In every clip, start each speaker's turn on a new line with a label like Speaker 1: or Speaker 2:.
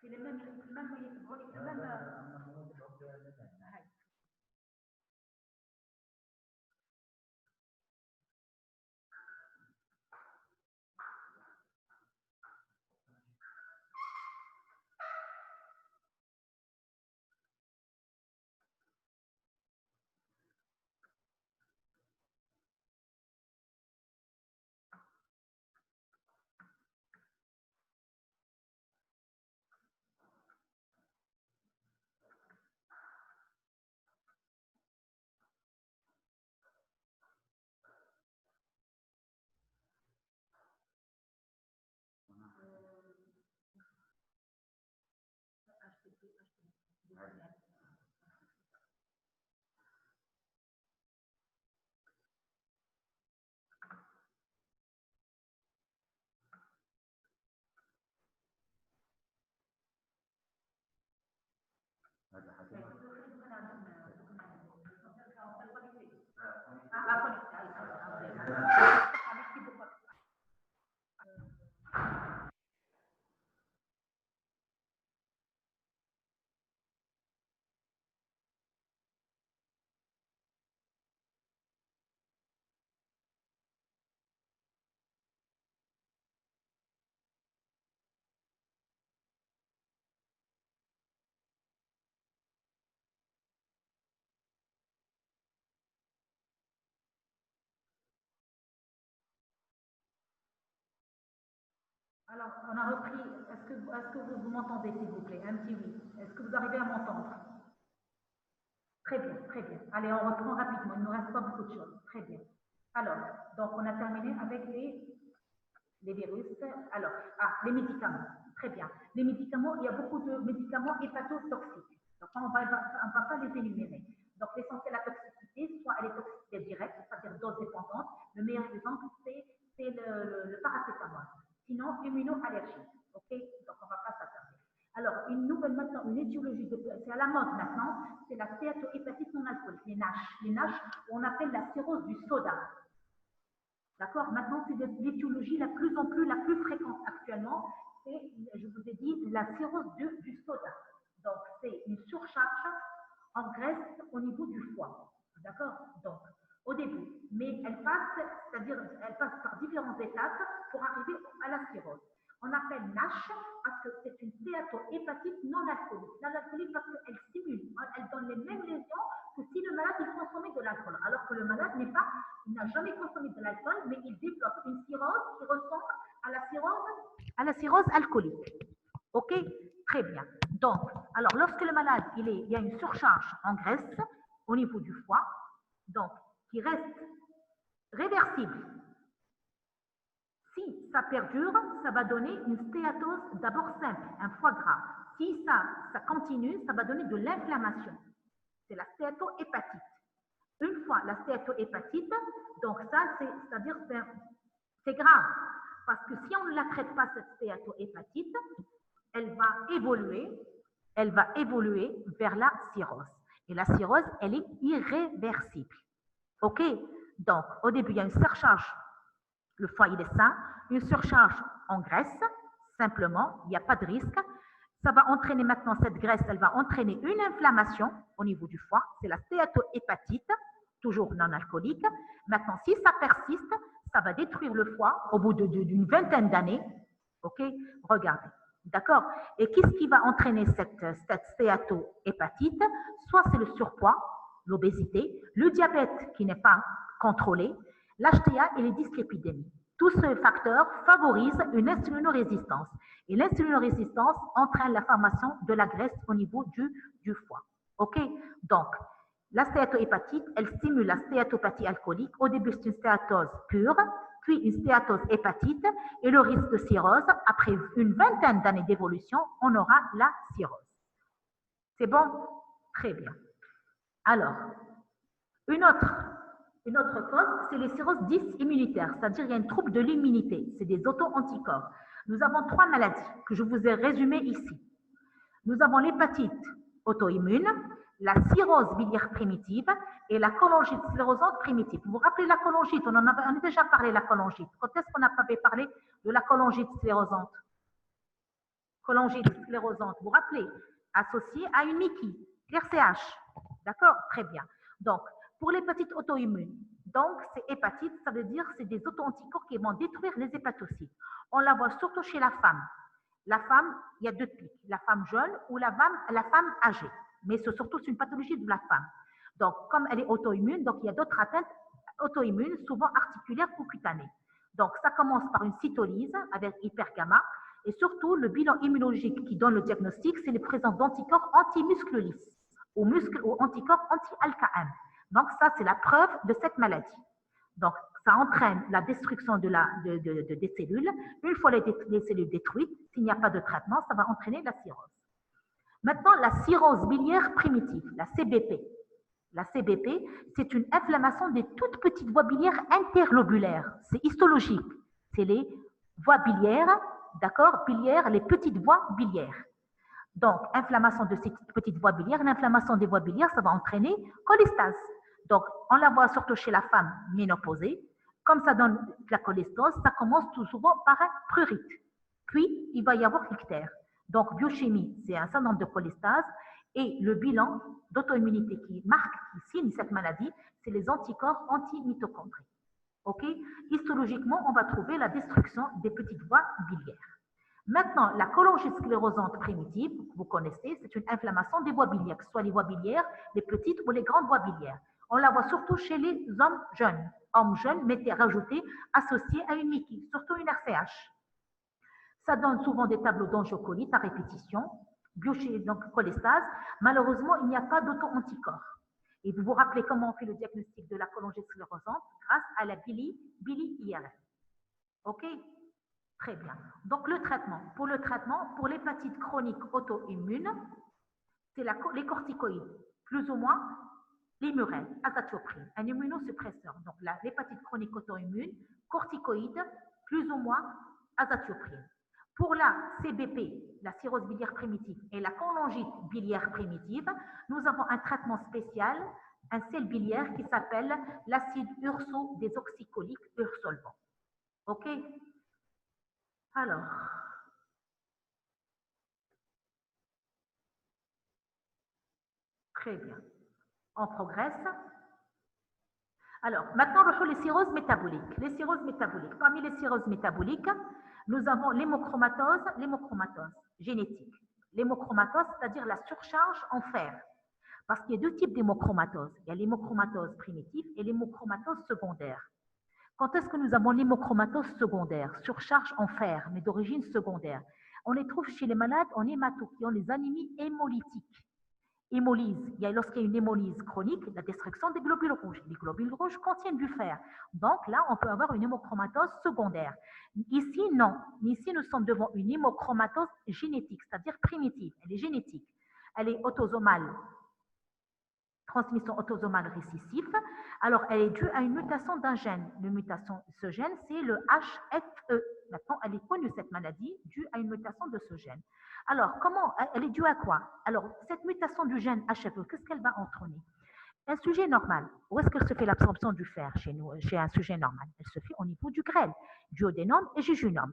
Speaker 1: C'est les mêmes Alors, on a repris. Est-ce que vous m'entendez, s'il vous plaît? Un petit oui. Est-ce que vous arrivez à m'entendre? Très bien, très bien. Allez, on reprend rapidement. Il ne nous reste pas beaucoup de choses. Très bien. Alors, donc, on a terminé avec les virus. Alors, les médicaments. Très bien. Les médicaments, il y a beaucoup de médicaments hépatotoxiques. Donc, on ne va pas les énumérer. Donc, l'essentiel de la toxicité, soit elle est toxicité directe, c'est-à-dire dose dépendante. Le meilleur exemple, c'est le paracétamol. Sinon, immunoallergie. OK? Donc, on ne va pas s'attarder. Alors, une nouvelle maintenant, une étiologie, c'est à la mode maintenant, c'est la stéatohépatite non alcoolique, les NASH. Les NASH, on appelle la cirrhose du soda. D'accord? Maintenant, c'est l'étiologie la plus fréquente actuellement. C'est, je vous ai dit, la cirrhose du soda. Donc, c'est une surcharge en graisse au niveau du foie. D'accord? Donc, au début. Mais elle passe par différentes étapes pour arriver à la cirrhose. On appelle NASH parce que c'est une stéatohépatite non alcoolique. Non alcoolique parce qu'elle simule, elle donne les mêmes lésions que si le malade il consommait de l'alcool. Alors que le malade il n'a jamais consommé de l'alcool, mais il développe une cirrhose qui ressemble à la cirrhose alcoolique. OK? Très bien. Donc, alors lorsque le malade il y a une surcharge en graisse au niveau du foie, donc qui reste réversible. Si ça perdure, ça va donner une stéatose d'abord simple, un foie gras. Si ça continue, ça va donner de l'inflammation. C'est la stéatohépatite. Une fois la stéatohépatite, donc ça, c'est-à-dire c'est grave. Parce que si on ne la traite pas, cette stéatohépatite, elle va évoluer vers la cirrhose. Et la cirrhose, elle est irréversible. OK? Donc, au début, il y a une surcharge. Le foie, il est sain. Une surcharge en graisse, simplement, il n'y a pas de risque. Ça va entraîner maintenant, cette graisse, elle va entraîner une inflammation au niveau du foie. C'est la stéatohépatite, toujours non alcoolique. Maintenant, si ça persiste, ça va détruire le foie au bout d'une vingtaine d'années. OK? Regardez. D'accord? Et qu'est-ce qui va entraîner cette stéatohépatite? Soit c'est le surpoids, l'obésité, le diabète qui n'est pas contrôlé, l'HTA et les dyslipidémies. Tous ces facteurs favorisent une insulinorésistance. Et l'insulinorésistance entraîne la formation de la graisse au niveau du foie. OK? Donc, la stéatohépatite, elle stimule la stéatopathie alcoolique. Au début, c'est une stéatose pure, puis une stéatose hépatite, et le risque de cirrhose, après une vingtaine d'années d'évolution, on aura la cirrhose. C'est bon? Très bien. Alors, une autre Une autre cause, c'est les cirrhoses dites immunitaires, c'est-à-dire il y a une trouble de l'immunité, c'est des auto-anticorps. Nous avons 3 maladies que je vous ai résumées ici. Nous avons l'hépatite auto-immune, la cirrhose biliaire primitive et la cholangite sclérosante primitive. Vous vous rappelez la cholangite, on a déjà parlé de la cholangite. Quand est-ce qu'on n'a pas parlé de la cholangite sclérosante? Cholangite sclérosante, vous vous rappelez, associée à une Mickey, RCH. D'accord? Très bien. Donc, pour l'hépatite auto-immune, donc c'est hépatite, ça veut dire c'est des auto-anticorps qui vont détruire les hépatocytes. On la voit surtout chez la femme. La femme, il y a 2 pics, la femme jeune ou la femme âgée. Mais c'est surtout une pathologie de la femme. Donc, comme elle est auto-immune, donc il y a d'autres atteintes auto-immunes, souvent articulaires ou cutanées. Donc, ça commence par une cytolyse avec hypergamma. Et surtout, le bilan immunologique qui donne le diagnostic, c'est la présence d'anticorps anti-muscle lisse ou anticorps anti-ALK-M. Donc, ça, c'est la preuve de cette maladie. Donc, ça entraîne la destruction des cellules. Une fois les cellules détruites, s'il n'y a pas de traitement, ça va entraîner la cirrhose. Maintenant, la cirrhose biliaire primitive, la CBP. La CBP, c'est une inflammation des toutes petites voies biliaires interlobulaires. C'est histologique. C'est les voies biliaires, d'accord, biliaires, les petites voies biliaires. Donc, inflammation de ces petites voies biliaires, l'inflammation des voies biliaires, ça va entraîner cholestase. Donc, on la voit surtout chez la femme ménopausée. Comme ça donne la cholestase, ça commence tout souvent par un prurite. Puis, il va y avoir ictère. Donc, biochimie, c'est un certain nombre de cholestase. Et le bilan d'auto-immunité qui marque, qui signe cette maladie, c'est les anticorps anti-mitochondries. OK? Histologiquement, on va trouver la destruction des petites voies biliaires. Maintenant, la cholangite sclérosante primitive, vous connaissez, c'est une inflammation des voies biliaires, que ce soit les voies biliaires, les petites ou les grandes voies biliaires. On la voit surtout chez les hommes jeunes, mettez rajoutés, associés à une Mickey, surtout une RCH. Ça donne souvent des tableaux d'angiocolite à répétition, donc cholestase. Malheureusement, il n'y a pas d'auto-anticorps. Et vous vous rappelez comment on fait le diagnostic de la cholangite sclérosante grâce à la bili-IRM. OK? Très bien. Donc, le traitement. Pour l'hépatite chronique auto-immune, c'est les corticoïdes, plus ou moins l'imurène, azatioprine, un immunosuppresseur. Donc, l'hépatite chronique auto-immune, corticoïdes, plus ou moins azatioprine. Pour la CBP, la cirrhose biliaire primitive, et la cholangite biliaire primitive, nous avons un traitement spécial, un sel biliaire qui s'appelle l'acide urso-désoxycholique ursolvant. OK? Alors, très bien. On progresse. Alors, maintenant, les cirrhoses métaboliques. Les cirrhoses métaboliques. Parmi les cirrhoses métaboliques, nous avons l'hémochromatose génétique. L'hémochromatose, c'est-à-dire la surcharge en fer. Parce qu'il y a 2 types d'hémochromatose. Il y a l'hémochromatose primitive et l'hémochromatose secondaire. Quand est-ce que nous avons l'hémochromatose secondaire, surcharge en fer, mais d'origine secondaire? On les trouve chez les malades en hémato, qui ont les anémies hémolytiques. Hémolyse, lorsqu'il y a une hémolyse chronique, la destruction des globules rouges. Les globules rouges contiennent du fer. Donc là, on peut avoir une hémochromatose secondaire. Ici, non. Ici, nous sommes devant une hémochromatose génétique, c'est-à-dire primitive. Elle est génétique. Elle est autosomale. Transmission autosomale récessive. Alors, elle est due à une mutation d'un gène. Ce gène, c'est le HFE. Maintenant, elle est connue, cette maladie, due à une mutation de ce gène. Alors, elle est due à quoi? Alors, cette mutation du gène HFE, qu'est-ce qu'elle va entraîner? Un sujet normal, où est-ce qu'elle se fait l'absorption du fer chez un sujet normal? Elle se fait au niveau du grêle, duodénum et jéjunum.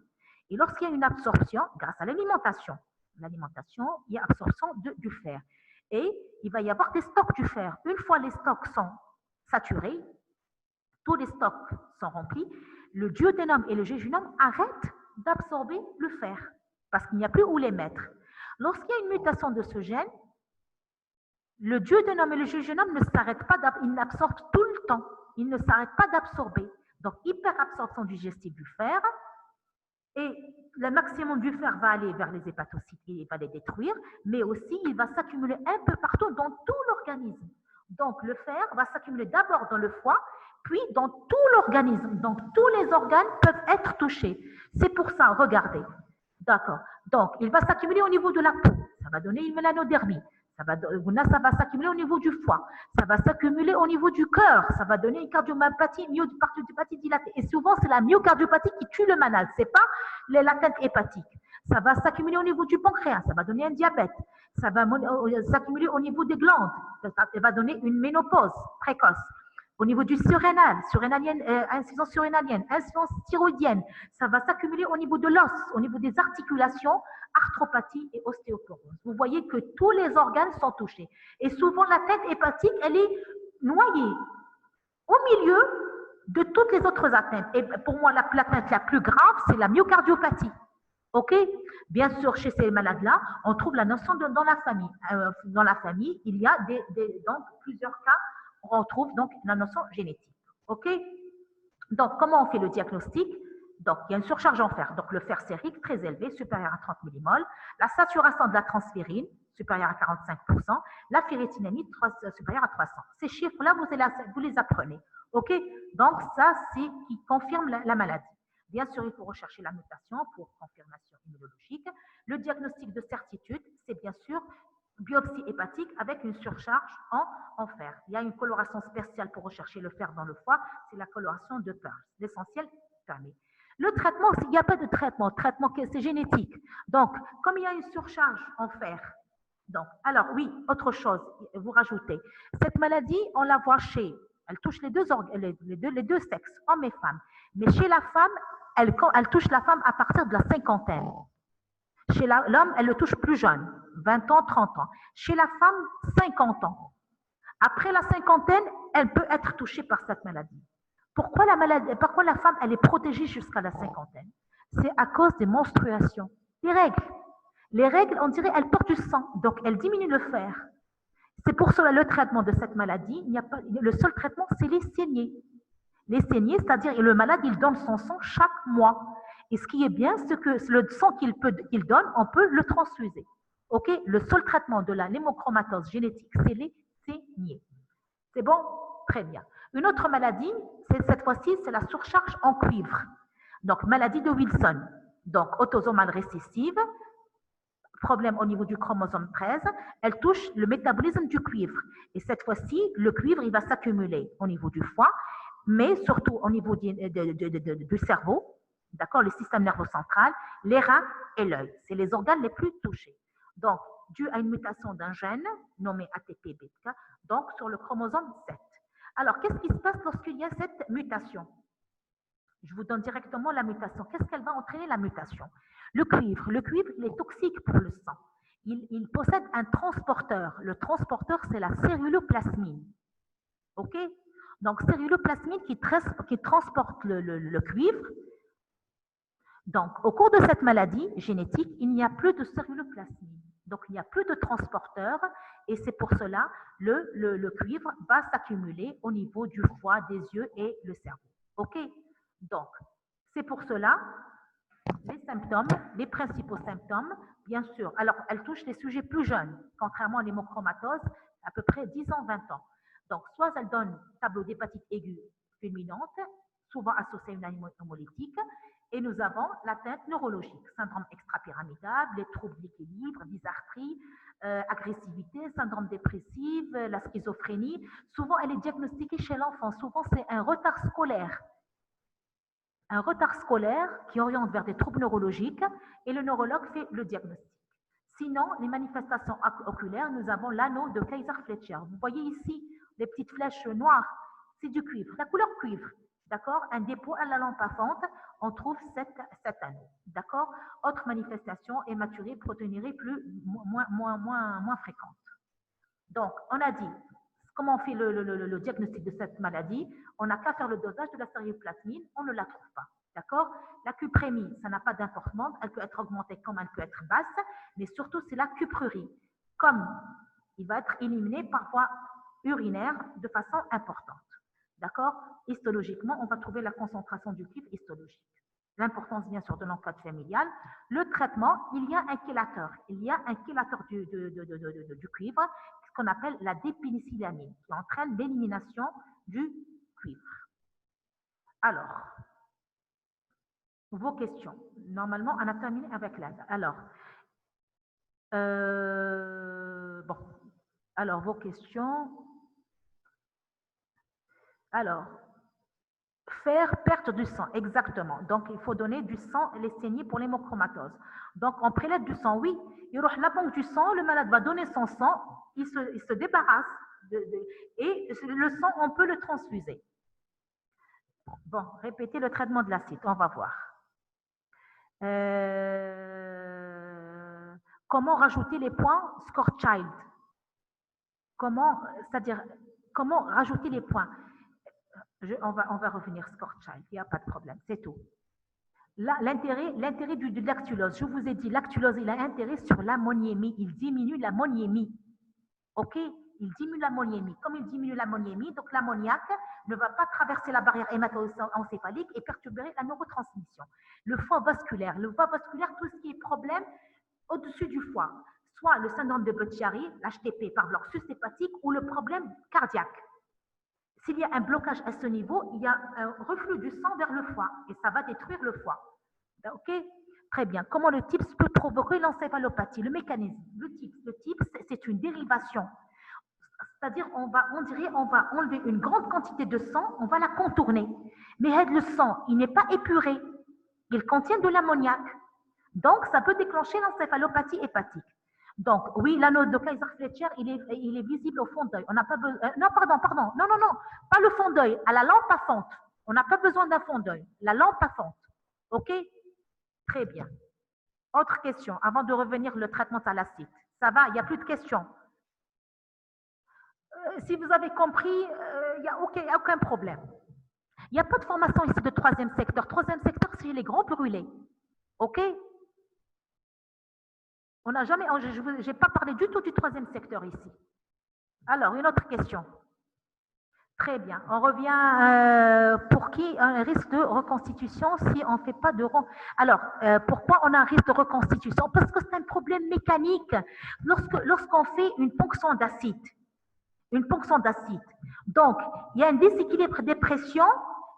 Speaker 1: Et lorsqu'il y a une absorption, grâce à l'alimentation, il y a absorption du fer. Et il va y avoir des stocks du fer. Une fois les stocks sont saturés, tous les stocks sont remplis, le duodénum et le jéjunum arrêtent d'absorber le fer parce qu'il n'y a plus où les mettre. Lorsqu'il y a une mutation de ce gène, le duodénum et le jéjunum ne s'arrêtent pas, ils absorbent tout le temps. Ils ne s'arrêtent pas d'absorber. Donc, hyperabsorption digestive du fer et le maximum du fer va aller vers les hépatocytes et il va les détruire, mais aussi il va s'accumuler un peu partout dans tout l'organisme. Donc, le fer va s'accumuler d'abord dans le foie, puis dans tout l'organisme. Donc, tous les organes peuvent être touchés. C'est pour ça, regardez. D'accord. Donc, il va s'accumuler au niveau de la peau. Ça va donner une mélanodermie. Ça va s'accumuler au niveau du foie, ça va s'accumuler au niveau du cœur, ça va donner une cardiomyopathie, myocardiopathie dilatée. Et souvent, c'est la myocardiopathie qui tue le malade, ce n'est pas l'atteinte hépatique. Ça va s'accumuler au niveau du pancréas, ça va donner un diabète, ça va s'accumuler au niveau des glandes, ça va donner une ménopause précoce. Au niveau du surrénal, insuffisance surrénalienne, insuffisance thyroïdienne, ça va s'accumuler au niveau de l'os, au niveau des articulations, arthropathie et ostéoporose. Vous voyez que tous les organes sont touchés. Et souvent, la tête hépatique, elle est noyée au milieu de toutes les autres atteintes. Et pour moi, l'atteinte la plus grave, c'est la myocardiopathie. OK? Bien sûr, chez ces malades-là, on trouve la notion dans la famille. Dans la famille, il y a donc plusieurs cas, on retrouve donc la notion génétique. OK? Donc, comment on fait le diagnostic? Donc, il y a une surcharge en fer. Donc, le fer sérique très élevé, supérieur à 30 mmol. La saturation de la transférine, supérieure à 45%. La ferritinamide, supérieure à 300. Ces chiffres-là, vous les apprenez. OK? Donc, ça, c'est qui confirme la maladie. Bien sûr, il faut rechercher la mutation pour confirmation immunologique. Le diagnostic de certitude, c'est bien sûr biopsie hépatique avec une surcharge en fer. Il y a une coloration spéciale pour rechercher le fer dans le foie, c'est la coloration de Pearl. L'essentiel permis. Le traitement, il n'y a pas de traitement. Traitement, c'est génétique. Donc, comme il y a une surcharge en fer, donc, alors oui, autre chose, vous rajoutez. Cette maladie, on la voit elle touche les deux sexes, hommes et femmes. Mais chez la femme, elle touche la femme à partir de la cinquantaine. Chez l'homme, elle le touche plus jeune, 20 ans, 30 ans. Chez la femme, 50 ans. Après la cinquantaine, elle peut être touchée par cette maladie. Pourquoi la femme, elle est protégée jusqu'à la cinquantaine? C'est à cause des menstruations, des règles. Les règles, on dirait, elles portent du sang, donc elles diminuent le fer. C'est pour cela le traitement de cette maladie, le seul traitement, c'est les saignées. Les saignées, c'est-à-dire le malade, il donne son sang chaque mois. Et ce qui est bien, c'est que le sang qu'il donne, on peut le transfuser. OK? Le seul traitement de la l'hémochromatose génétique, c'est les saignées. C'est bon? Très bien. Une autre maladie, cette fois-ci, c'est la surcharge en cuivre. Donc, maladie de Wilson. Donc, autosomale récessive, problème au niveau du chromosome 13, elle touche le métabolisme du cuivre. Et cette fois-ci, le cuivre, il va s'accumuler au niveau du foie, mais surtout au niveau du cerveau, d'accord, le système nerveux central, les reins et l'œil. C'est les organes les plus touchés. Donc, dû à une mutation d'un gène nommé ATP-bêta, donc sur le chromosome 7. Alors, qu'est-ce qui se passe lorsqu'il y a cette mutation? Je vous donne directement la mutation. Qu'est-ce qu'elle va entraîner, la mutation? Le cuivre, il est toxique pour le sang. Il possède un transporteur. Le transporteur, c'est la celluloplasmine. OK? Donc, celluloplasmine qui transporte le cuivre. Donc, au cours de cette maladie génétique, il n'y a plus de celluloplasmine. Donc, il n'y a plus de transporteur et c'est pour cela le cuivre va s'accumuler au niveau du foie, des yeux et le cerveau. OK? Donc, c'est pour cela, les symptômes, les principaux symptômes, bien sûr. Alors, elle touche les sujets plus jeunes, contrairement à l'hémochromatose, à peu près 10 ans, 20 ans. Donc, soit elle donne tableau d'hépatite aiguë fulminante, souvent associée à une anémie hémolytique, et nous avons l'atteinte neurologique, syndrome extrapyramidal, les troubles d'équilibre, dysarthrie, agressivité, syndrome dépressif, la schizophrénie. Souvent, elle est diagnostiquée chez l'enfant. Souvent, c'est un retard scolaire. Un retard scolaire qui oriente vers des troubles neurologiques et le neurologue fait le diagnostic. Sinon, les manifestations oculaires, nous avons l'anneau de Kaiser-Fletcher. Vous voyez ici les petites flèches noires, c'est du cuivre, la couleur cuivre. D'accord? Un dépôt à la lampe à fente, on trouve cet anneau. D'accord? Autre manifestation, hématurie, protéinurie moins fréquente. Donc, on a dit, comment on fait le diagnostic de cette maladie? On n'a qu'à faire le dosage de la celluloplasmine, on ne la trouve pas. D'accord? La cuprémie, ça n'a pas d'importance, elle peut être augmentée comme elle peut être basse, mais surtout c'est la cuprurie. Comme il va être éliminé par voie urinaire de façon importante. D'accord? Histologiquement, on va trouver la concentration du cuivre histologique. L'importance, bien sûr, de l'encode familial. Le traitement, il y a un chélateur. Il y a un chélateur du cuivre, ce qu'on appelle la dépénicillamine, qui entraîne l'élimination du cuivre. Alors, vos questions. Normalement, on a terminé avec l'aide. Alors, bon, Alors, vos questions. Alors, faire perte du sang, exactement. Donc, il faut donner du sang, les saignées pour l'hémochromatose. Donc, on prélève du sang, oui. Il y aura la banque du sang, le malade va donner son sang, il se débarrasse et le sang, on peut le transfuser. Bon, répétez le traitement de l'acide, on va voir. Comment rajouter les points Schwarzschild? Comment, c'est-à-dire, comment rajouter les points? On va revenir Schwarzschild, il n'y a pas de problème, c'est tout. L'intérêt du lactulose, je vous ai dit, lactulose, il a intérêt sur l'ammoniémie, il diminue l'ammoniémie. OK? Il diminue l'ammoniémie. Comme il diminue l'ammoniémie, donc l'ammoniac ne va pas traverser la barrière hémato-encéphalique et perturber la neurotransmission. Le foie vasculaire, tout ce qui est problème au-dessus du foie, soit le syndrome de Budd-Chiari, l'HTP par bloc sus-hépatique ou le problème cardiaque. S'il y a un blocage à ce niveau, il y a un reflux du sang vers le foie et ça va détruire le foie. OK? Très bien. Comment le TIPS peut provoquer l'encéphalopathie? Le mécanisme. Le TIPS, c'est une dérivation. C'est-à-dire, on va enlever une grande quantité de sang, on va la contourner. Mais le sang, il n'est pas épuré. Il contient de l'ammoniac. Donc, ça peut déclencher l'encéphalopathie hépatique. Donc, oui, l'anneau de Kaiser-Fletcher, il est visible au fond d'œil. On n'a pas besoin. Non, pardon. Non, pas le fond d'œil, à la lampe à fente. On n'a pas besoin d'un fond d'œil. La lampe à fente. OK? Très bien. Autre question, avant de revenir le traitement thalacite. Ça va, il n'y a plus de questions. Si vous avez compris, il n'y a aucun problème. Il n'y a pas de formation ici de troisième secteur. Troisième secteur, c'est les grands brûlés. OK? On n'a jamais, je n'ai pas parlé du tout du troisième secteur ici. Alors, une autre question. Très bien. On revient pour qui un risque de reconstitution si on ne fait pas de... Alors, pourquoi on a un risque de reconstitution? Parce que c'est un problème mécanique. Lorsqu'on fait une ponction d'acide, donc, il y a un déséquilibre des pressions,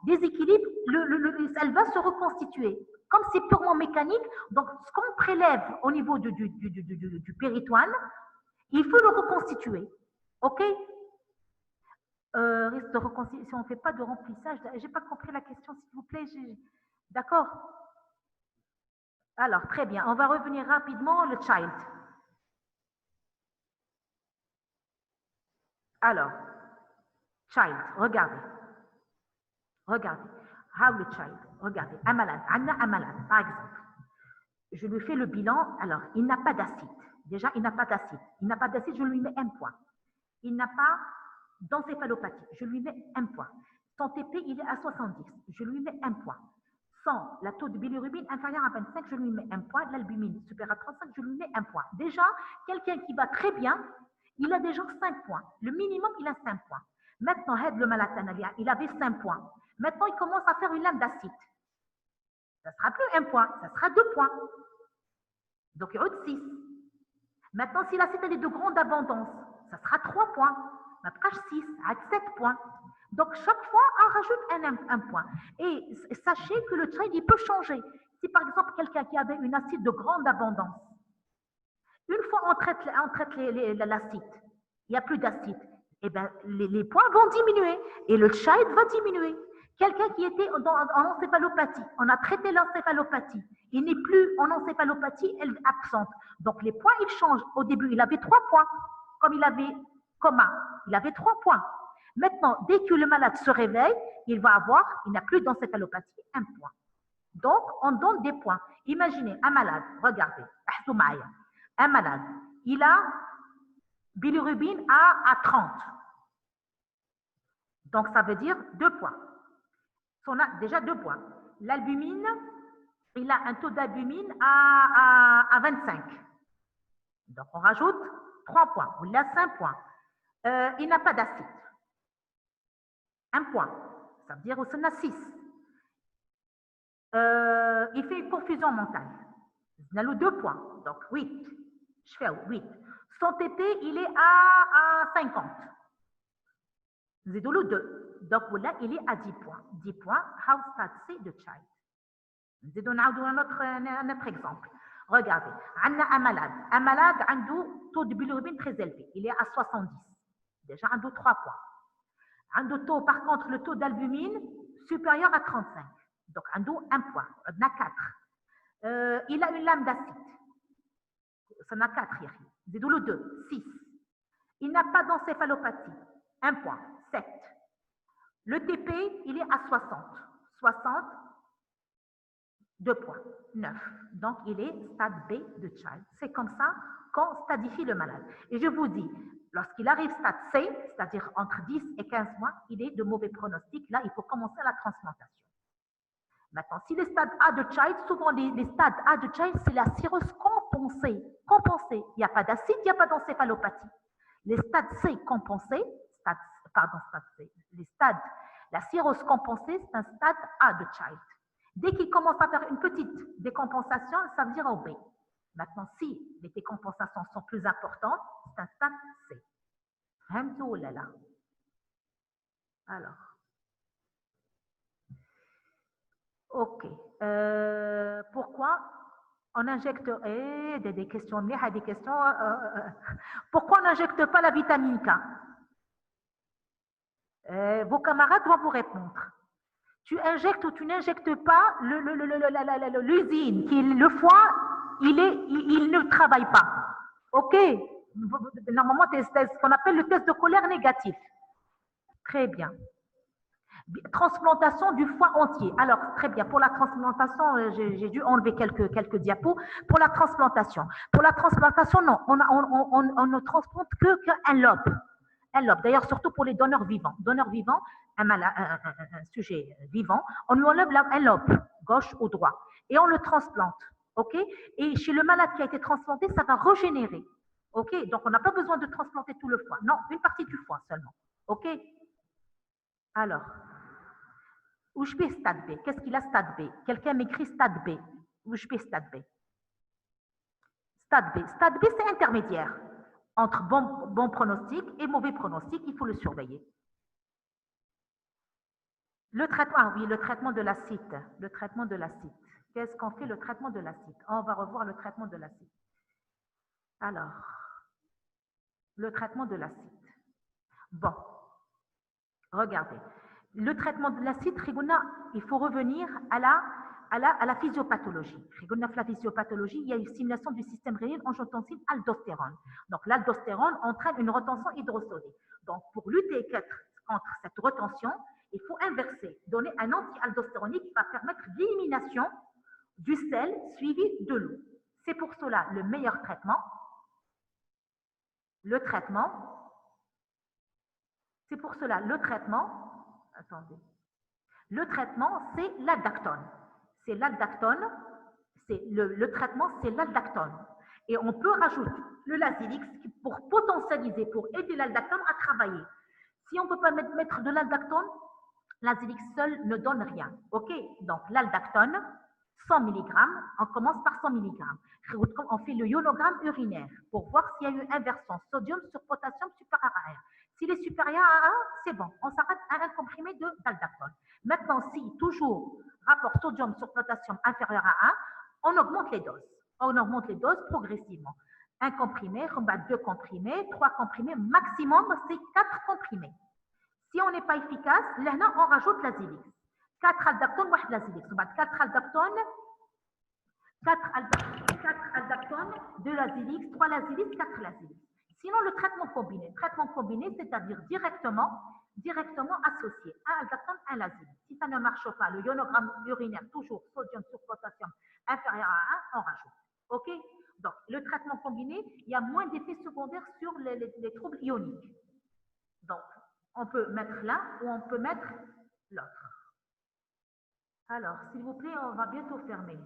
Speaker 1: elle va se reconstituer. Comme c'est purement mécanique, donc ce qu'on prélève au niveau du péritoine, il faut le reconstituer. OK? Risque de reconstitution, on ne fait pas de remplissage. Je n'ai pas compris la question, s'il vous plaît. D'accord? Alors, très bien. On va revenir rapidement le child. Alors, child, regardez. How the child, regardez. Un malade, par exemple. Je lui fais le bilan. Alors, il n'a pas d'acide. Déjà, il n'a pas d'acide. Je lui mets un point. Il n'a pas d'encéphalopathie. Je lui mets un point. Son TP, il est à 70. Je lui mets un point. Sans la taux de bilirubine inférieur à 25, je lui mets un point. L'albumine supérieur à 35, je lui mets un point. Déjà, quelqu'un qui va très bien, il a déjà 5 points. Le minimum, il a 5 points. Maintenant, le malade, il avait 5 points. Maintenant, il commence à faire une lame d'acide. Ça ne sera plus un point, ça sera 2 points. Donc, il y aura 6. Maintenant, si l'acide est de grande abondance, ça sera 3 points. Après 6, à 7 points. Donc, chaque fois, on rajoute un point. Et sachez que le trade, il peut changer. Si, par exemple, quelqu'un qui avait une acide de grande abondance, une fois on traite l'acide, il n'y a plus d'acide, eh bien, les points vont diminuer et le child va diminuer. Quelqu'un qui était en encéphalopathie, on a traité l'encéphalopathie, il n'est plus en encéphalopathie, elle est absente. Donc, les points, ils changent. Au début, il avait 3 points. Comme il avait coma, il avait 3 points. Maintenant, dès que le malade se réveille, il n'a plus d'encéphalopathie, un point. Donc, on donne des points. Imaginez un malade, regardez, un malade, il a bilirubine à 30. Donc, ça veut dire 2 points. On a déjà 2 points. L'albumine, il a un taux d'albumine à 25. Donc, on rajoute 3 points. Il a 5 points. Il n'a pas d'acide. 1 point. Ça veut dire qu'on a 6. Il fait une confusion mentale. Il a 2 points. Donc, 8. Je fais 8. Son TP, il est à 50. Zidou 2. Donc, là, il est à 10 points. 10 points. How start c'est the child. Zidou un autre exemple. Regardez, on a un malade a un taux de bilirubine très élevé, il est à 70. Déjà, un 3 points. Un taux, par contre, le taux d'albumine supérieur à 35. Donc, un 1 point, on a 4. Il a une lame d'acide. Ça en a 4, c'est le 2, 6. Il n'a pas d'encéphalopathie. 1 point, 7. Le TP, il est à 60. 60, 2 points, 9. Donc, il est stade B de child. C'est comme ça qu'on stadifie le malade. Et je vous dis, lorsqu'il arrive stade C, c'est-à-dire entre 10 et 15 mois, il est de mauvais pronostic. Là, il faut commencer la transplantation. Maintenant, si les stades A de child, souvent les stades A de child, c'est la cirrhose compensée. Compensée. Il n'y a pas d'acide, il n'y a pas d'encéphalopathie. Les stades C compensés, les stades, la cirrhose compensée, c'est un stade A de child. Dès qu'il commence à faire une petite décompensation, ça veut dire OB. Maintenant, si les décompensations sont plus importantes, c'est un stade C. Alors, ok. Pourquoi on injecte des questions, des questions. Pourquoi on n'injecte pas la vitamine K? Vos camarades vont vous répondre. Tu injectes ou tu n'injectes pas l'usine, qui le foie, il ne travaille pas. OK? Normalement, c'est ce qu'on appelle le test de colère négatif. Très bien. Transplantation du foie entier. Alors, très bien. Pour la transplantation, j'ai dû enlever quelques diapos. Pour la transplantation. Pour la transplantation, non. On ne transplante qu'un lobe. Un lobe. D'ailleurs, surtout pour les donneurs vivants. Donneurs vivants, un sujet vivant, on lui enlève un lobe, gauche ou droit, et on le transplante. OK? Et chez le malade qui a été transplanté, ça va régénérer. OK? Donc, on n'a pas besoin de transplanter tout le foie. Non, une partie du foie seulement. OK? Alors, où je vais stade B? Qu'est-ce qu'il a stade B? Quelqu'un m'écrit stade B. Où je vais stade B? Stade B. Stade B, c'est intermédiaire. Entre bon pronostic et mauvais pronostic, il faut le surveiller. Le traitement, ah oui, le traitement de l'acide. Le traitement de l'acide. Qu'est-ce qu'on fait le traitement de l'acide? On va revoir le traitement de l'acide. Alors, le traitement de l'acide. Bon, regardez. Le traitement de l'acide, il faut revenir à la physiopathologie. La physiopathologie, il y a une stimulation du système rénine-angiotensine-aldostérone. Donc, l'aldostérone entraîne une retention hydrosodique. Donc, pour lutter contre cette retention, il faut inverser, donner un anti-aldostéronique qui va permettre l'élimination du sel suivi de l'eau. C'est pour cela le meilleur traitement. C'est pour cela le traitement, c'est l'aldactone. C'est l'aldactone, le traitement, c'est l'aldactone. Et on peut rajouter le Lasix pour potentialiser, pour aider l'aldactone à travailler. Si on ne peut pas mettre de l'aldactone, l'Azilix seul ne donne rien. OK? Donc, l'aldactone, 100 mg, on commence par 100 mg. On fait le ionogramme urinaire pour voir s'il y a une inversion sodium sur potassium supérieur à 1. S'il est supérieur à 1, c'est bon. On s'arrête à un comprimé d'aldactone. Maintenant, si toujours rapport sodium sur potassium inférieur à 1, on augmente les doses. On augmente les doses progressivement. Un comprimé, 2 comprimés, 3 comprimés, maximum, c'est 4 comprimés. Si on n'est pas efficace, là, on rajoute l'Azilix. 4 aldactones, 1 l'Azilix. 4 aldactones, 4 aldactones, 2 l'Azilix, 3 l'Azilix, 4 l'Azilix. Sinon, le traitement combiné, c'est-à-dire directement associé. Un aldactone, un l'Azilix. Si ça ne marche pas, le ionogramme urinaire, toujours sodium sur potassium inférieur à 1, on rajoute. OK? Donc, le traitement combiné, il y a moins d'effets secondaires sur les troubles ioniques. Donc, on peut mettre l'un ou on peut mettre l'autre. Alors, s'il vous plaît, on va bientôt fermer.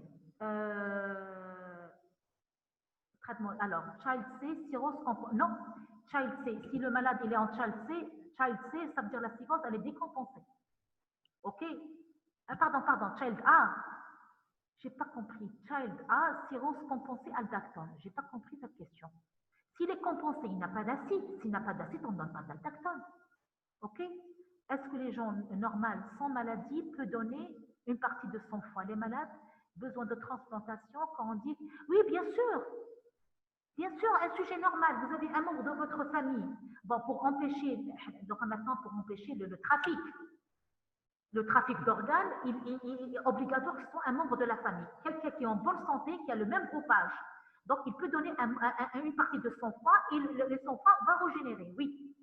Speaker 1: Traitement. Alors, Child C, cirrhose non, Child C. Si le malade il est en Child C, ça veut dire la cirrhose, elle est décompensée. OK? Pardon, Child A. J'ai pas compris. Child A, cirrhose compensée aldactone. J'ai pas compris cette question. S'il est compensé, il n'a pas d'acide. S'il n'a pas d'acide, on ne donne pas d'aldactone. OK? Est-ce que les gens normaux sans maladie peuvent donner une partie de son foie? Les malades, besoin de transplantation, quand on dit, oui, bien sûr, un sujet normal, vous avez un membre de votre famille, bon, pour empêcher, donc maintenant pour empêcher le trafic d'organes, il est obligatoire que ce soit un membre de la famille, quelqu'un qui est en bonne santé, qui a le même groupage. Donc, il peut donner une partie de son foie et son foie va régénérer, oui.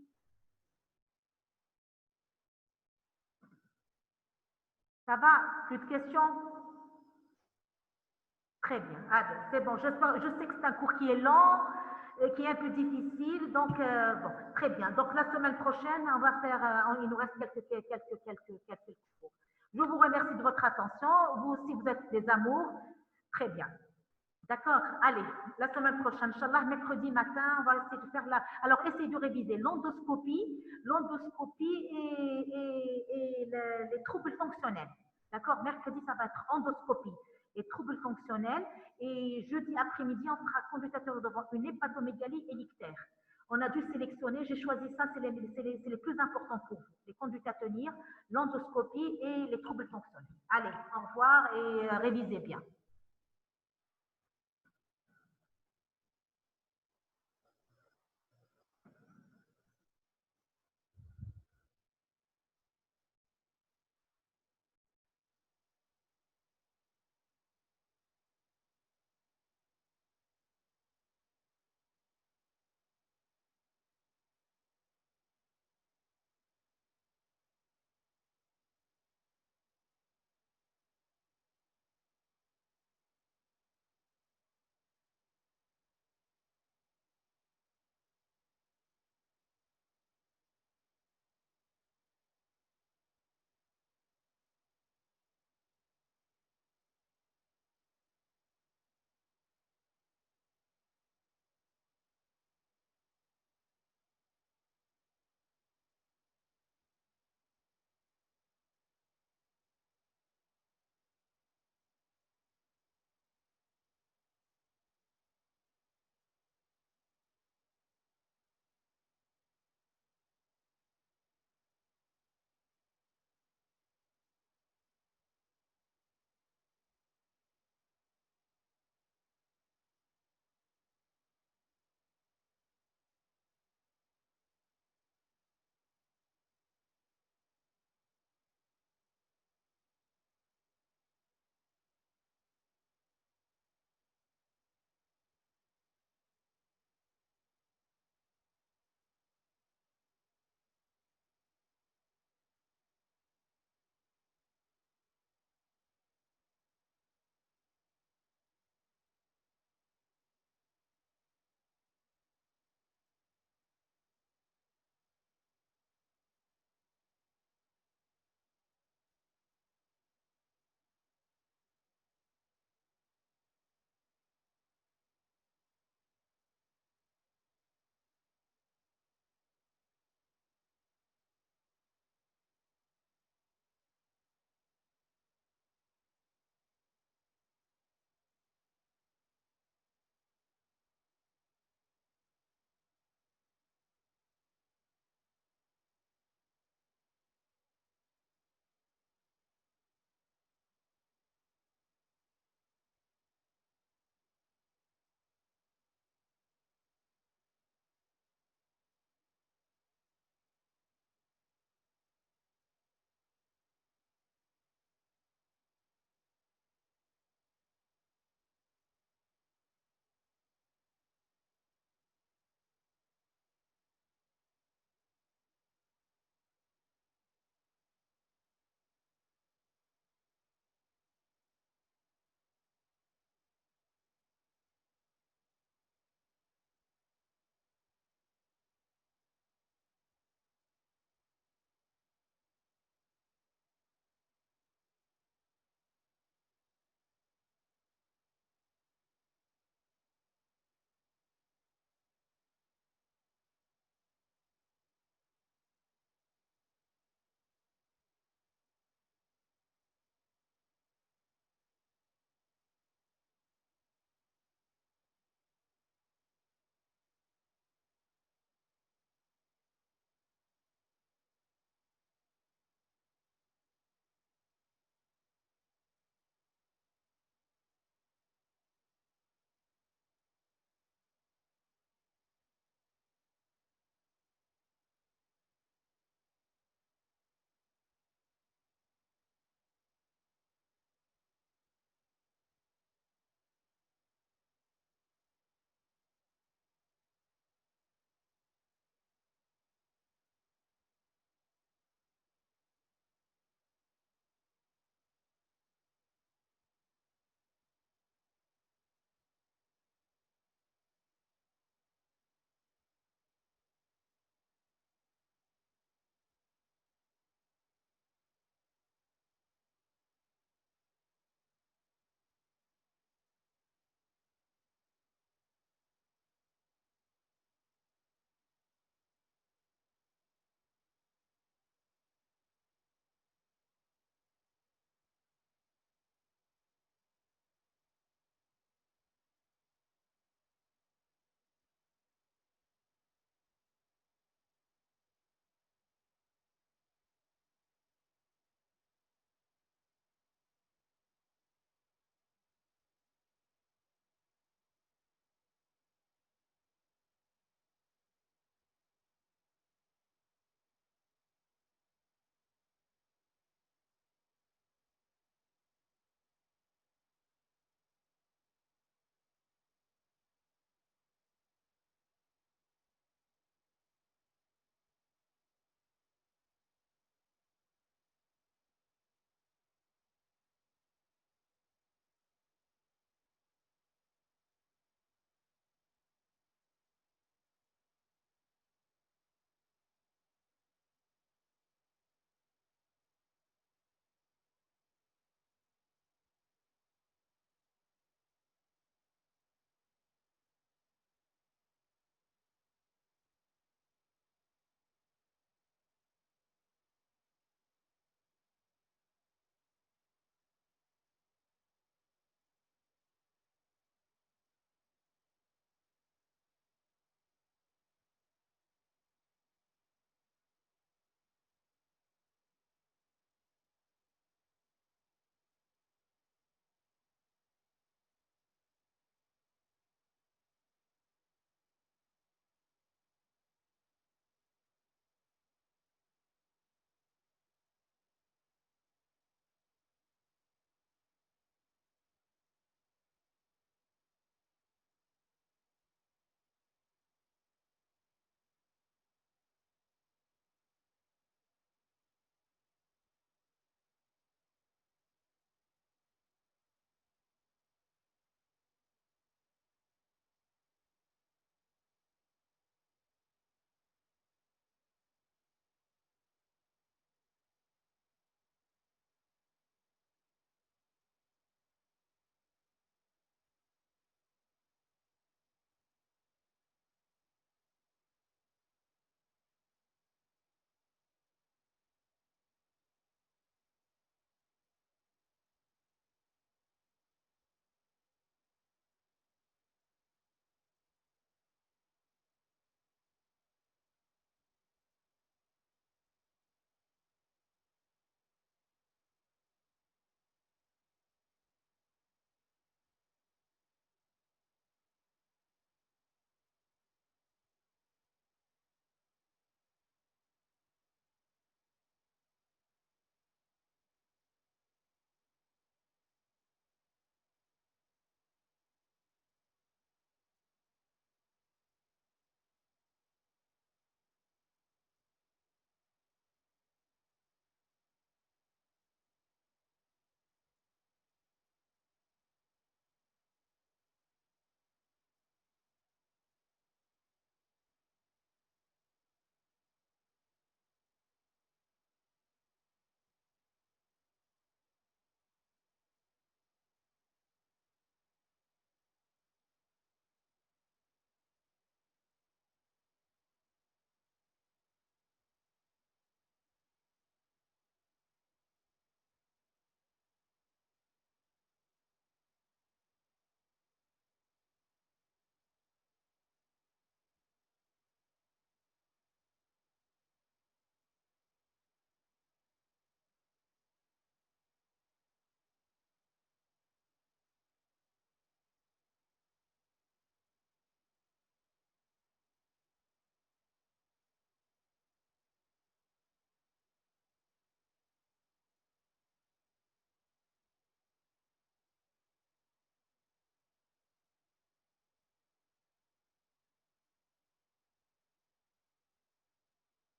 Speaker 1: Ça va? Plus de questions? Très bien. Allez, c'est bon. Je sais que c'est un cours qui est lent, qui est un peu difficile. Donc, bon, très bien. Donc, la semaine prochaine, on va faire, il nous reste quelques cours. Je vous remercie de votre attention. Vous aussi, vous êtes des amours. Très bien. D'accord. Allez, la semaine prochaine, Inch'Allah, mercredi matin, on va essayer de faire la. Alors, essayez de réviser l'endoscopie et les troubles fonctionnels. D'accord. Mercredi, ça va être endoscopie et troubles fonctionnels. Et jeudi après-midi, on fera consultation devant une hépatomégalie et l'ictère. On a dû sélectionner, j'ai choisi ça, c'est les plus importants pour vous. Les conduites à tenir, l'endoscopie et les troubles fonctionnels. Allez, au revoir et révisez bien.